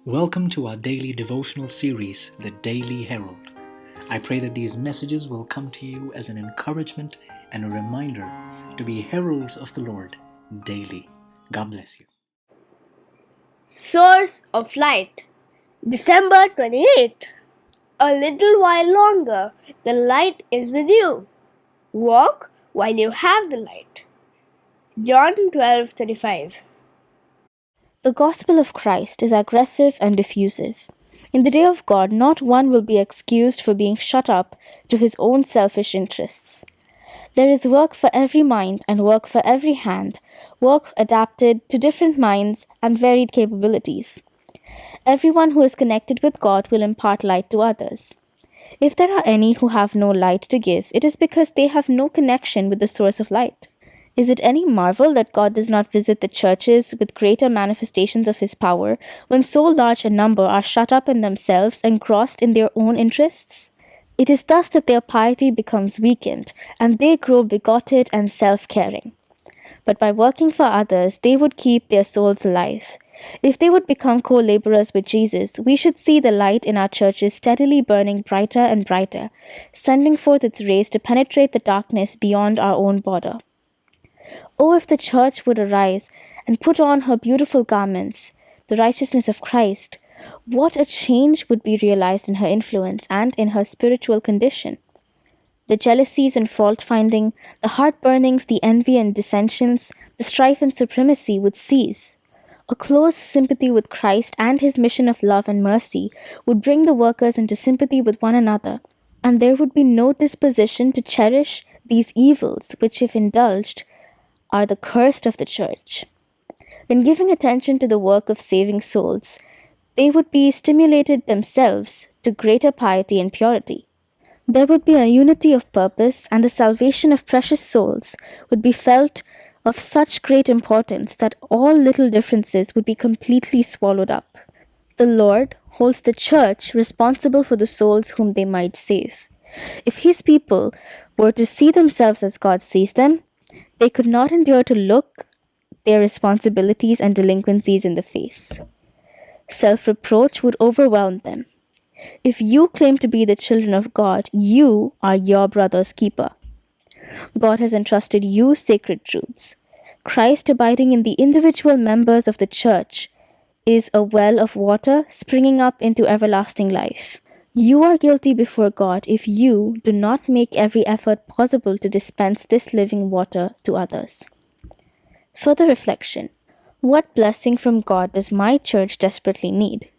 Welcome to our daily devotional series, The Daily Herald. I pray that these messages will come to you as an encouragement and a reminder to be heralds of the Lord daily. God bless you. Source of Light, December 28. A little while longer, the light is with you. Walk while you have the light. John 12:35. The gospel of Christ is aggressive and diffusive. In the day of God, not one will be excused for being shut up to his own selfish interests. There is work for every mind and work for every hand, work adapted to different minds and varied capabilities. Everyone who is connected with God will impart light to others. If there are any who have no light to give, it is because they have no connection with the source of light. Is it any marvel that God does not visit the churches with greater manifestations of His power when so large a number are shut up in themselves and engrossed in their own interests? It is thus that their piety becomes weakened, and they grow bigoted and self-caring. But by working for others, they would keep their souls alive. If they would become co-laborers with Jesus, we should see the light in our churches steadily burning brighter and brighter, sending forth its rays to penetrate the darkness beyond our own border. Oh, if the church would arise and put on her beautiful garments, the righteousness of Christ, what a change would be realized in her influence and in her spiritual condition. The jealousies and fault-finding, the heart-burnings, the envy and dissensions, the strife and supremacy would cease. A close sympathy with Christ and His mission of love and mercy would bring the workers into sympathy with one another, and there would be no disposition to cherish these evils which, if indulged, are the curse of the church. When giving attention to the work of saving souls, they would be stimulated themselves to greater piety and purity. There would be a unity of purpose, and the salvation of precious souls would be felt of such great importance that all little differences would be completely swallowed up. The Lord holds the church responsible for the souls whom they might save. If His people were to see themselves as God sees them, they could not endure to look their responsibilities and delinquencies in the face. Self-reproach would overwhelm them. If you claim to be the children of God, you are your brother's keeper. God has entrusted you sacred truths. Christ abiding in the individual members of the church is a well of water springing up into everlasting life. You are guilty before God if you do not make every effort possible to dispense this living water to others. Further reflection. What blessing from God does my church desperately need?